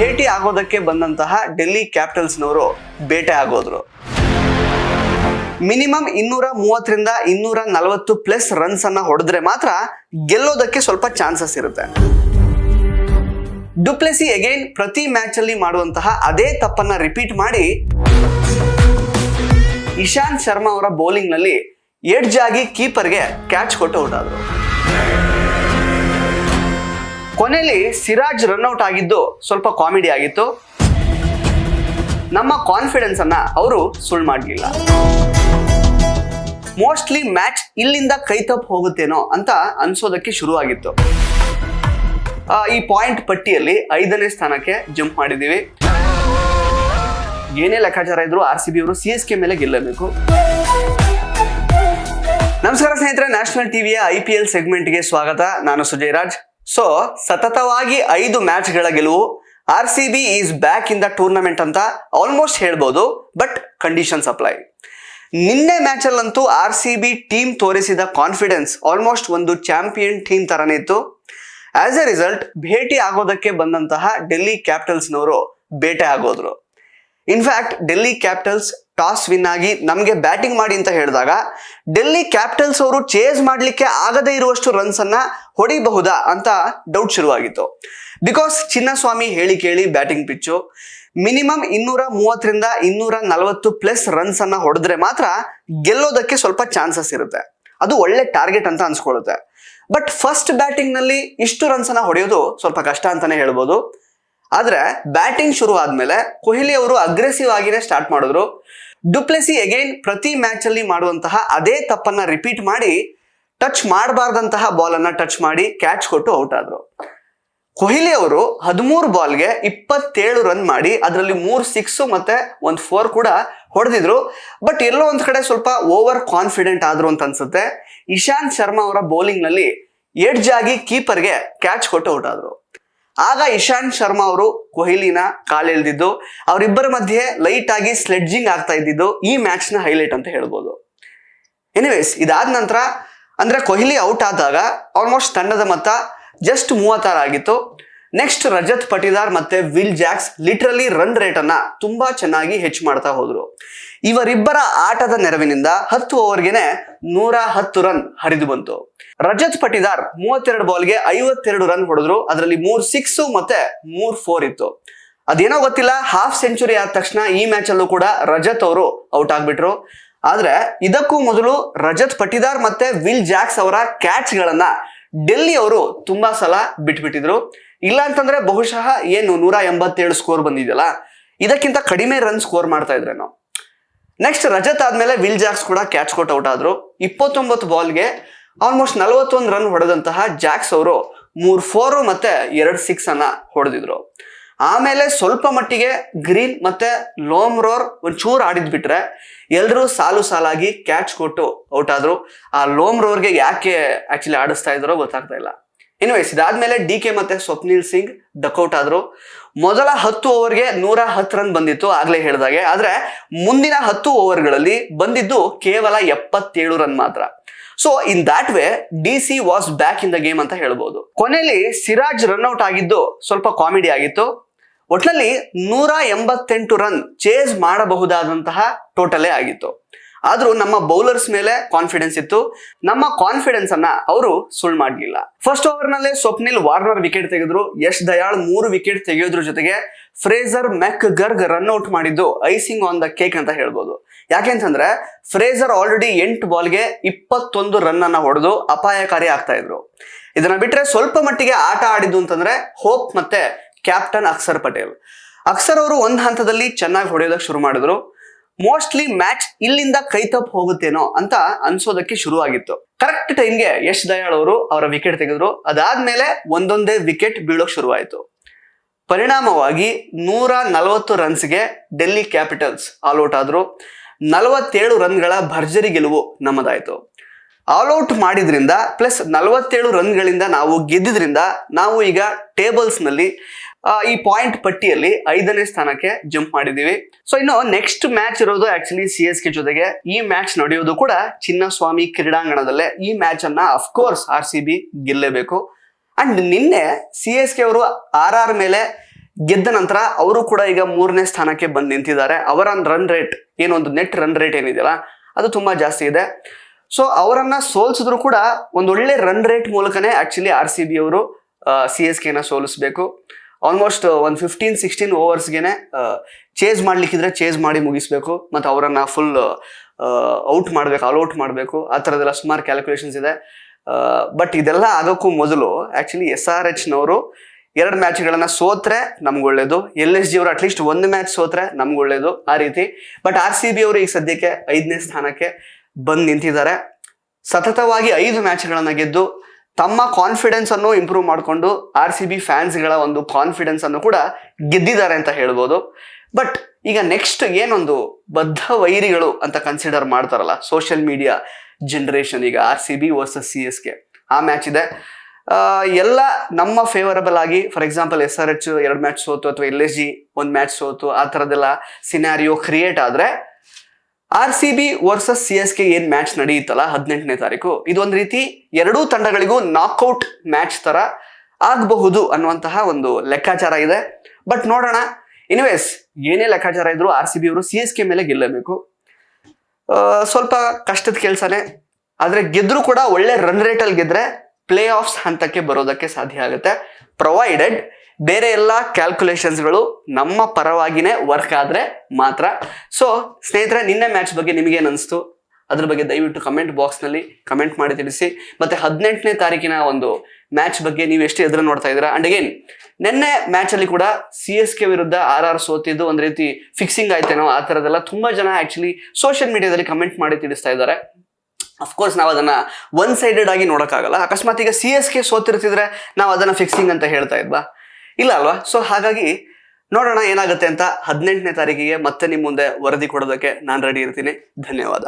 ಭೇಟಿ ಆಗೋದಕ್ಕೆ ಬಂದಂತಹ ಡೆಲ್ಲಿ ಕ್ಯಾಪಿಟಲ್ಸ್ನವರು ಬೇಟೆ ಆಗೋದ್ರು. ಮಿನಿಮಮ್ 230ರಿಂದ 240 ಪ್ಲಸ್ ರನ್ಸ್ ಅನ್ನ ಹೊಡೆದ್ರೆ ಮಾತ್ರ ಗೆಲ್ಲೋದಕ್ಕೆ ಸ್ವಲ್ಪ ಚಾನ್ಸಸ್ ಇರುತ್ತೆ. ಡುಪ್ಲೆಸಿ ಅಗೈನ್ ಪ್ರತಿ ಮ್ಯಾಚ್ ಅಲ್ಲಿ ಮಾಡುವಂತಹ ಅದೇ ತಪ್ಪನ್ನ ರಿಪೀಟ್ ಮಾಡಿ ಇಶಾಂತ್ ಶರ್ಮಾ ಅವರ ಬೌಲಿಂಗ್ ನಲ್ಲಿ ಎಡ್ಜ್ ಆಗಿ ಕೀಪರ್ಗೆ ಕ್ಯಾಚ್ ಕೊಟ್ಟು ಔಟ್ ಆದ್ರು. ಕೊನೆಯಲ್ಲಿ ಸಿರಾಜ್ ರನ್ಔಟ್ ಆಗಿದ್ದು ಸ್ವಲ್ಪ ಕಾಮಿಡಿ ಆಗಿತ್ತು. ನಮ್ಮ ಕಾನ್ಫಿಡೆನ್ಸ್ ಅನ್ನ ಅವರು ಸುಳ್ಳು ಮಾಡಲಿಲ್ಲ. ಮೋಸ್ಟ್ಲಿ ಮ್ಯಾಚ್ ಇಲ್ಲಿಂದ ಕೈ ತಪ್ಪು ಹೋಗುತ್ತೇನೋ ಅಂತ ಅನ್ಸೋದಕ್ಕೆ ಶುರು ಆಗಿತ್ತು. ಈ ಪಾಯಿಂಟ್ ಪಟ್ಟಿಯಲ್ಲಿ 5ನೇ ಸ್ಥಾನಕ್ಕೆ ಜಂಪ್ ಮಾಡಿದೀವಿ. ಏನೇ ಲೆಕ್ಕಾಚಾರ ಇದ್ರು RCB ಅವರು CSK ಮೇಲೆ ಗೆಲ್ಲಬೇಕು. ನಮಸ್ಕಾರ ಸ್ನೇಹಿತರೆ, ನ್ಯಾಷನಲ್ ಟಿವಿಯ IPL ಸೆಗ್ಮೆಂಟ್ಗೆ ಸ್ವಾಗತ. ನಾನು ಸುಜಯ್ ರಾಜ್. ಸೊ ಸತತವಾಗಿ 5 ಮ್ಯಾಚ್ಗಳ ಗೆಲುವು. RCB is back in the tournament ಅಂತ ಆಲ್ಮೋಸ್ಟ್ ಹೇಳ್ಬೋದು, ಬಟ್ ಕಂಡೀಷನ್ಸ್ ಅಪ್ಲೈ. ನಿನ್ನೆ ಮ್ಯಾಚ್ ಅಲ್ಲಂತೂ RCB ಟೀಮ್ ತೋರಿಸಿದ ಕಾನ್ಫಿಡೆನ್ಸ್ ಆಲ್ಮೋಸ್ಟ್ ಒಂದು ಚಾಂಪಿಯನ್ ಟೀಮ್ ತರನೇ ಇತ್ತು. ಆಸ್ ಎ ರಿಸಲ್ಟ್ ಭೇಟಿ ಆಗೋದಕ್ಕೆ ಬಂದಂತಹ ಡೆಲ್ಲಿ ಕ್ಯಾಪಿಟಲ್ಸ್ನವರು ಬೇಟೆ ಆಗೋದ್ರು. In fact Delhi Capitals toss win ಆಗಿ ನಮಗೆ ಬ್ಯಾಟಿಂಗ್ ಮಾಡಿ ಅಂತ ಹೇಳಿದಾಗ ಡೆಲ್ಲಿ ಕ್ಯಾಪಿಟಲ್ಸ್ ಅವರು ಚೇಸ್ ಮಾಡಲಿಕ್ಕೆ ಆಗದೇ ಇರುವಷ್ಟು ರನ್ಸ್ ಅನ್ನ ಹೊಡಿಬಹುದಾ ಅಂತ ಡೌಟ್ ಶುರುವಾಗಿತ್ತು. ಬಿಕಾಸ್ ಚಿನ್ನಸ್ವಾಮಿ ಹೇಳಿ ಕೇಳಿ ಬ್ಯಾಟಿಂಗ್ ಪಿಚ್ಚು. ಮಿನಿಮಮ್ 230ರಿಂದ 240 ಪ್ಲಸ್ ರನ್ಸ್ ಅನ್ನ ಹೊಡೆದ್ರೆ ಮಾತ್ರ ಗೆಲ್ಲೋದಕ್ಕೆ ಸ್ವಲ್ಪ ಚಾನ್ಸಸ್ ಇರುತ್ತೆ. ಅದು ಒಳ್ಳೆ ಟಾರ್ಗೆಟ್ ಅಂತ ಅನ್ಸ್ಕೊಳ್ಳುತ್ತೆ. ಬಟ್ ಫಸ್ಟ್ ಬ್ಯಾಟಿಂಗ್ ನಲ್ಲಿ ಇಷ್ಟು ರನ್ಸ್ ಅನ್ನ ಹೊಡೆಯೋದು ಸ್ವಲ್ಪ ಕಷ್ಟ ಅಂತಾನೆ ಹೇಳ್ಬೋದು. ಆದ್ರೆ ಬ್ಯಾಟಿಂಗ್ ಶುರು ಆದ್ಮೇಲೆ ಕೊಹ್ಲಿ ಅವರು ಅಗ್ರೆಸಿವ್ ಆಗಿನೇ ಸ್ಟಾರ್ಟ್ ಮಾಡಿದ್ರು. ಡುಪ್ಲೆಸಿ ಅಗೈನ್ ಪ್ರತಿ ಮ್ಯಾಚ್ ಅಲ್ಲಿ ಮಾಡುವಂತಹ ಅದೇ ತಪ್ಪನ್ನ ರಿಪೀಟ್ ಮಾಡಿ ಟಚ್ ಮಾಡಬಾರ್ದಂತಹ ಬಾಲ್ ಅನ್ನ ಟಚ್ ಮಾಡಿ ಕ್ಯಾಚ್ ಕೊಟ್ಟು ಔಟ್ ಆದ್ರು. ಕೊಹ್ಲಿ ಅವರು 13 ಬಾಲ್ಗೆ 27 ರನ್ ಮಾಡಿ ಅದರಲ್ಲಿ 3 6 ಮತ್ತೆ 1 4 ಕೂಡ ಹೊಡೆದಿದ್ರು. ಬಟ್ ಎಲ್ಲೋ ಒಂದ್ ಕಡೆ ಸ್ವಲ್ಪ ಓವರ್ ಕಾನ್ಫಿಡೆಂಟ್ ಆದ್ರು ಅಂತ ಅನ್ಸುತ್ತೆ. ಇಶಾಂತ್ ಶರ್ಮಾ ಅವರ ಬೌಲಿಂಗ್ ನಲ್ಲಿ ಎಡ್ಜ್ ಆಗಿ ಕೀಪರ್ಗೆ ಕ್ಯಾಚ್ ಕೊಟ್ಟು ಔಟ್ ಆದ್ರು. ಆಗ ಇಶಾಂತ್ ಶರ್ಮಾ ಅವರು ಕೊಹ್ಲಿನ ಕಾಲೆಳೆದಿದ್ದು, ಅವರಿಬ್ಬರ ಮಧ್ಯೆ ಲೈಟ್ ಆಗಿ ಸ್ಲೆಡ್ಜಿಂಗ್ ಆಗ್ತಾ ಇದ್ದಿದ್ದು ಈ ಮ್ಯಾಚ್ ನ ಹೈಲೈಟ್ ಅಂತ ಹೇಳ್ಬೋದು. ಎನಿವೇಸ್, ಇದಾದ ನಂತರ ಅಂದ್ರೆ ಕೊಹ್ಲಿ ಔಟ್ ಆದಾಗ ಆಲ್ಮೋಸ್ಟ್ ತಂಡದ ಮೊತ್ತ ಜಸ್ಟ್ 36 ಆಗಿತ್ತು. ನೆಕ್ಸ್ಟ್ ರಜತ್ ಪಟಿದಾರ್ ಮತ್ತೆ will Jacks literally run rate ಅನ್ನ ತುಂಬಾ ಚೆನ್ನಾಗಿ ಹೆಚ್ಚು ಮಾಡ್ತಾ ಹೋದ್ರು. ಇವರಿಬ್ಬರ ಆಟದ ನೆರವಿನಿಂದ 10 ಓವರ್ಗೆನೆ 110 ರನ್ ಹರಿದು ಬಂತು. ರಜತ್ ಪಟಿದಾರ್ 32 ಬಾಲ್ಗೆ 52 ರನ್ ಹೊಡೆದ್ರು. ಅದರಲ್ಲಿ 3 6 ಮತ್ತೆ 3 4 ಇತ್ತು. ಅದೇನೋ ಗೊತ್ತಿಲ್ಲ, ಹಾಫ್ ಸೆಂಚುರಿ ಆದ ತಕ್ಷಣ ಈ ಮ್ಯಾಚ್ ಅಲ್ಲೂ ಕೂಡ ರಜತ್ ಅವರು ಔಟ್ ಆಗ್ಬಿಟ್ರು. ಆದ್ರೆ ಇದಕ್ಕೂ ಮೊದಲು ರಜತ್ ಪಟಿದಾರ್ ಮತ್ತೆ ವಿಲ್ ಜಾಕ್ಸ್ ಅವರ ಕ್ಯಾಚ್ ಗಳನ್ನ ಡೆಲ್ಲಿ ಅವರು ತುಂಬಾ ಸಲ ಬಿಟ್ಬಿಟ್ಟಿದ್ರು. ಇಲ್ಲ ಅಂತಂದ್ರೆ ಬಹುಶಃ ಏನು 187 ಸ್ಕೋರ್ ಬಂದಿದೆಯಲ್ಲ, ಇದಕ್ಕಿಂತ ಕಡಿಮೆ ರನ್ ಸ್ಕೋರ್ ಮಾಡ್ತಾ ಇದ್ರೇನೋ. ನೆಕ್ಸ್ಟ್ ರಜತ್ ಆದ್ಮೇಲೆ ವಿಲ್ ಜಾಕ್ಸ್ ಕೂಡ ಕ್ಯಾಚ್ ಕೊಟ್ಟು ಔಟ್ ಆದ್ರು. 29 ಬಾಲ್ಗೆ ಆಲ್ಮೋಸ್ಟ್ 41 ರನ್ ಹೊಡೆದಂತಹ ಜಾಕ್ಸ್ ಅವರು 3 4 ಮತ್ತೆ 2 6 ಅನ್ನ ಹೊಡೆದಿದ್ರು. ಆಮೇಲೆ ಸ್ವಲ್ಪ ಮಟ್ಟಿಗೆ ಗ್ರೀನ್ ಮತ್ತೆ ಲೋಮ್ರೋರ್ ಒಂಚೂರು ಆಡಿದ್ ಬಿಟ್ರೆ ಎಲ್ರೂ ಸಾಲು ಸಾಲಾಗಿ ಕ್ಯಾಚ್ ಕೊಟ್ಟು ಔಟ್ ಆದ್ರು. ಆ ಲೋಮ್ರೋರ್ಗೆ ಯಾಕೆ ಆಕ್ಚುಲಿ ಆಡಿಸ್ತಾ ಇದ್ರೋ ಗೊತ್ತಾಗ್ತಾ ಇಲ್ಲ. ಎನಿವೇಸ್, ಇದಾದ್ಮೇಲೆ DK ಮತ್ತೆ ಸ್ವಪ್ನಿಲ್ ಸಿಂಗ್ ಡಕ್ಔಟ್ ಆದ್ರು. ಮೊದಲ 10 ಓವರ್ಗೆ 110 ರನ್ ಬಂದಿತ್ತು ಆಗ್ಲೇ ಹೇಳಿದಾಗೆ. ಆದ್ರೆ ಮುಂದಿನ 10 ಓವರ್ಗಳಲ್ಲಿ ಬಂದಿದ್ದು ಕೇವಲ 77 ರನ್ ಮಾತ್ರ. So in that way DC was back in the game ಅಂತ ಹೇಳ್ಬೋದು. ಕೊನೆಯಲ್ಲಿ ಸಿರಾಜ್ ರನ್ಔಟ್ ಆಗಿದ್ದು ಸ್ವಲ್ಪ ಕಾಮಿಡಿ ಆಗಿತ್ತು. ಒಟ್ನಲ್ಲಿ 188 ರನ್ ಚೇಸ್ ಮಾಡಬಹುದಾದಂತಹ ಟೋಟಲೇ ಆಗಿತ್ತು. ಆದ್ರೂ ನಮ್ಮ ಬೌಲರ್ಸ್ ಮೇಲೆ ಕಾನ್ಫಿಡೆನ್ಸ್ ಇತ್ತು. ನಮ್ಮ ಕಾನ್ಫಿಡೆನ್ಸ್ ಅನ್ನ ಅವರು ಸುಳ್ಳು ಮಾಡಲಿಲ್ಲ. ಫಸ್ಟ್ ಓವರ್ ನಲ್ಲೇ ಸ್ವಪ್ನಿಲ್ ವಾರ್ನರ್ ವಿಕೆಟ್ ತೆಗೆದ್ರು. ಯಶ್ ದಯಾಳ್ 3 ವಿಕೆಟ್ ತೆಗೆಯೋದ್ರ ಜೊತೆಗೆ ಫ್ರೇಜರ್ ಮೆಕ್ಗರ್ಗ್ ರನ್ ಔಟ್ ಮಾಡಿದ್ದು ಐಸಿಂಗ್ ಆನ್ ದ ಕೇಕ್ ಅಂತ ಹೇಳ್ಬೋದು. ಯಾಕೆಂತಂದ್ರೆ ಫ್ರೇಜರ್ ಆಲ್ರೆಡಿ 8 ಬಾಲ್ಗೆ 21 ರನ್ ಅನ್ನ ಹೊಡೆದು ಅಪಾಯಕಾರಿ ಆಗ್ತಾ ಇದ್ರು. ಇದನ್ನ ಬಿಟ್ರೆ ಸ್ವಲ್ಪ ಮಟ್ಟಿಗೆ ಆಟ ಆಡಿದ್ದು ಅಂತಂದ್ರೆ ಹೋಪ್ ಮತ್ತೆ ಕ್ಯಾಪ್ಟನ್ ಅಕ್ಷರ್ ಪಟೇಲ್. ಅಕ್ಷರ್ ಅವರು ಒಂದ್ ಹಂತದಲ್ಲಿ ಚೆನ್ನಾಗಿ ಹೊಡೆಯೋದಕ್ಕೆ ಶುರು ಮಾಡಿದ್ರು. ಮೋಸ್ಟ್ಲಿ ಮ್ಯಾಚ್ ಇಲ್ಲಿಂದ ಕೈ ತಪ್ಪು ಹೋಗುತ್ತೇನೋ ಅಂತ ಅನ್ಸೋದಕ್ಕೆ ಶುರು ಆಗಿತ್ತು. ಕರೆಕ್ಟ್ ಟೈಮ್ಗೆ ಯಶ್ ದಯಾಳ್ ಅವರು ಅವರ ವಿಕೆಟ್ ತೆಗೆದ್ರು. ಅದಾದ್ಮೇಲೆ ಒಂದೊಂದೇ ವಿಕೆಟ್ ಬೀಳೋಕ್ ಶುರುವಾಯಿತು. ಪರಿಣಾಮವಾಗಿ 140 ರನ್ಸ್ಗೆ ಡೆಲ್ಲಿ ಕ್ಯಾಪಿಟಲ್ಸ್ ಆಲ್ ಔಟ್ ಆದ್ರು. 47 ರನ್ಗಳ ಭರ್ಜರಿ ಗೆಲುವು ನಮ್ಮದಾಯ್ತು. ಆಲ್ ಔಟ್ ಮಾಡಿದ್ರಿಂದ ಪ್ಲಸ್ 47 ರನ್ಗಳಿಂದ ನಾವು ಗೆದ್ದಿದ್ರಿಂದ ನಾವು ಈಗ ಟೇಬಲ್ಸ್ ನಲ್ಲಿ ಈ ಪಾಯಿಂಟ್ ಪಟ್ಟಿಯಲ್ಲಿ 5ನೇ ಸ್ಥಾನಕ್ಕೆ ಜಂಪ್ ಮಾಡಿದೀವಿ. ಸೊ ಇನ್ನು ನೆಕ್ಸ್ಟ್ ಮ್ಯಾಚ್ ಇರೋದು ಆಕ್ಚುಲಿ CSK ಜೊತೆಗೆ. ಈ ಮ್ಯಾಚ್ ನಡೆಯೋದು ಕೂಡ ಚಿನ್ನಸ್ವಾಮಿ ಕ್ರೀಡಾಂಗಣದಲ್ಲೇ. ಈ ಮ್ಯಾಚ್ ಅನ್ನ ಅಫ್ಕೋರ್ಸ್ RCB ಗೆಲ್ಲೇಬೇಕು. ಅಂಡ್ ನಿನ್ನೆ CSK ಅವರು RR ಮೇಲೆ ಗೆದ್ದ ನಂತರ ಅವರು ಕೂಡ ಈಗ 3ನೇ ಸ್ಥಾನಕ್ಕೆ ಬಂದು ನಿಂತಿದ್ದಾರೆ. ಅವರ ರನ್ ರೇಟ್ ಏನೊಂದು ನೆಟ್ ರನ್ ರೇಟ್ ಏನಿದೆಯಲ್ಲ ಅದು ತುಂಬಾ ಜಾಸ್ತಿ ಇದೆ. ಸೊ ಅವರನ್ನ ಸೋಲ್ಸಿದ್ರು ಕೂಡ ಒಂದೊಳ್ಳೆ ರನ್ ರೇಟ್ ಮೂಲಕನೇ ಆಕ್ಚುಲಿ RCB ಅವರು CSKನ ಸೋಲಿಸ್ಬೇಕು. ಆಲ್ಮೋಸ್ಟ್ ಒಂದು 15-16 ಓವರ್ಸ್ಗೆನೆ ಚೇಸ್ ಮಾಡ್ಲಿಕ್ಕಿದ್ರೆ ಚೇಸ್ ಮಾಡಿ ಮುಗಿಸ್ಬೇಕು, ಮತ್ತು ಅವರನ್ನ ಫುಲ್ ಔಟ್ ಮಾಡ್ಬೇಕು, ಆಲ್ಔಟ್ ಮಾಡಬೇಕು. ಆ ಥರದ್ದೆಲ್ಲ ಸುಮಾರು ಕ್ಯಾಲ್ಕುಲೇಷನ್ಸ್ ಇದೆ. ಬಟ್ ಇದೆಲ್ಲ ಆಗೋಕ್ಕೂ ಮೊದಲು ಆಕ್ಚುಲಿ SRHನವರು 2 ಮ್ಯಾಚ್ಗಳನ್ನ ಸೋತ್ರೆ ನಮ್ಗೆ ಒಳ್ಳೇದು, LSG ಅವರು ಅಟ್ಲೀಸ್ಟ್ 1 ಮ್ಯಾಚ್ ಸೋತ್ರೆ ನಮ್ಗೆ ಒಳ್ಳೇದು, ಆ ರೀತಿ. ಬಟ್ RCB ಅವರು ಈಗ ಸದ್ಯಕ್ಕೆ 5ನೇ ಸ್ಥಾನಕ್ಕೆ ಬಂದು ನಿಂತಿದ್ದಾರೆ. ಸತತವಾಗಿ 5 ಮ್ಯಾಚ್ಗಳನ್ನ ಗೆದ್ದು ತಮ್ಮ ಕಾನ್ಫಿಡೆನ್ಸ್ ಅನ್ನು ಇಂಪ್ರೂವ್ ಮಾಡಿಕೊಂಡು RCB ಫ್ಯಾನ್ಸ್ಗಳ ಒಂದು ಕಾನ್ಫಿಡೆನ್ಸ್ ಅನ್ನು ಕೂಡ ಗೆದ್ದಿದ್ದಾರೆ ಅಂತ ಹೇಳ್ಬೋದು. ಬಟ್ ಈಗ ನೆಕ್ಸ್ಟ್ ಏನೊಂದು ಬದ್ಧ ವೈರಿಗಳು ಅಂತ ಕನ್ಸಿಡರ್ ಮಾಡ್ತಾರಲ್ಲ ಸೋಷಿಯಲ್ ಮೀಡಿಯಾ ಜನರೇಷನ್, ಈಗ RCB ವರ್ಸಸ್ CSK ಆ ಮ್ಯಾಚ್ ಇದೆ. ಎಲ್ಲ ನಮ್ಮ ಫೇವರಬಲ್ ಆಗಿ, ಫಾರ್ ಎಕ್ಸಾಂಪಲ್ SRH 2 ಮ್ಯಾಚ್ ಸೋತು ಅಥವಾ LSG 1 ಮ್ಯಾಚ್ ಸೋತು, ಆ ಥರದ್ದೆಲ್ಲ ಸಿನಾರಿಯೋ ಕ್ರಿಯೇಟ್ ಆದ್ರೆ RCB ವರ್ಸಸ್ CSK ಏನ್ ಮ್ಯಾಚ್ ನಡೆಯುತ್ತಲ್ಲ 18ನೇ ತಾರೀಕು, ಇದೊಂದು ರೀತಿ ಎರಡೂ ತಂಡಗಳಿಗೂ ನಾಕ್ಔಟ್ ಮ್ಯಾಚ್ ತರ ಆಗಬಹುದು ಅನ್ನುವಂತಹ ಒಂದು ಲೆಕ್ಕಾಚಾರ ಇದೆ. ಬಟ್ ನೋಡೋಣ. ಎನಿವೇಸ್, ಏನೇ ಲೆಕ್ಕಾಚಾರ ಇದ್ರು RCB ಅವರು CSK ಮೇಲೆ ಗೆಲ್ಲಬೇಕು. ಸ್ವಲ್ಪ ಕಷ್ಟದ ಕೆಲಸನೇ, ಆದ್ರೆ ಗೆದ್ರು ಕೂಡ ಒಳ್ಳೆ ರನ್ ರೇಟ್ ಅಲ್ಲಿ ಗೆದ್ರೆ ಪ್ಲೇ ಆಫ್ಸ್ ಹಂತಕ್ಕೆ ಬರೋದಕ್ಕೆ ಸಾಧ್ಯ ಆಗುತ್ತೆ, ಪ್ರೊವೈಡೆಡ್ ಬೇರೆ ಎಲ್ಲ ಕ್ಯಾಲ್ಕುಲೇಷನ್ಸ್ಗಳು ನಮ್ಮ ಪರವಾಗಿನೇ ವರ್ಕ್ ಆದ್ರೆ ಮಾತ್ರ. ಸೊ ಸ್ನೇಹಿತರೆ, ನಿನ್ನೆ ಮ್ಯಾಚ್ ಬಗ್ಗೆ ನಿಮಗೇನು ಅನಿಸ್ತು ಅದ್ರ ಬಗ್ಗೆ ದಯವಿಟ್ಟು ಕಮೆಂಟ್ ಬಾಕ್ಸ್ನಲ್ಲಿ ಕಮೆಂಟ್ ಮಾಡಿ ತಿಳಿಸಿ. ಮತ್ತೆ 18ನೇ ತಾರೀಕಿನ ಒಂದು ಮ್ಯಾಚ್ ಬಗ್ಗೆ ನೀವು ಎಷ್ಟು ಎದುರು ನೋಡ್ತಾ ಇದ್ದೀರಾ? ಅಂಡ್ ಅಗೇನ್, ನಿನ್ನೆ ಮ್ಯಾಚ್ ಅಲ್ಲಿ ಕೂಡ CSK ವಿರುದ್ಧ RR ಸೋತಿದ್ದು ಒಂದ್ ರೀತಿ ಫಿಕ್ಸಿಂಗ್ ಆಯ್ತೇನೋ, ಆ ಥರದ್ದೆಲ್ಲ ತುಂಬಾ ಜನ ಆಕ್ಚುಲಿ ಸೋಷಿಯಲ್ ಮೀಡಿಯಾದಲ್ಲಿ ಕಮೆಂಟ್ ಮಾಡಿ ತಿಳಿಸ್ತಾ ಇದ್ದಾರೆ. ಅಫ್ಕೋರ್ಸ್ ನಾವು ಅದನ್ನ ಒನ್ ಸೈಡೆಡ್ ಆಗಿ ನೋಡೋಕ್ಕಾಗಲ್ಲ. ಅಕಸ್ಮಾತ್ ಈಗ CSK ಸೋತಿರ್ತಿದ್ರೆ ನಾವು ಅದನ್ನ ಫಿಕ್ಸಿಂಗ್ ಅಂತ ಹೇಳ್ತಾ ಇದ್ವಾ? ಇಲ್ಲ ಅಲ್ವಾ? ಸೊ ಹಾಗಾಗಿ ನೋಡೋಣ ಏನಾಗುತ್ತೆ ಅಂತ. 18ನೇ ತಾರೀಕಿಗೆ ಮತ್ತೆ ನಿಮ್ಮ ಮುಂದೆ ವರದಿ ಕೊಡೋದಕ್ಕೆ ನಾನು ರೆಡಿ ಇರ್ತೀನಿ. ಧನ್ಯವಾದ.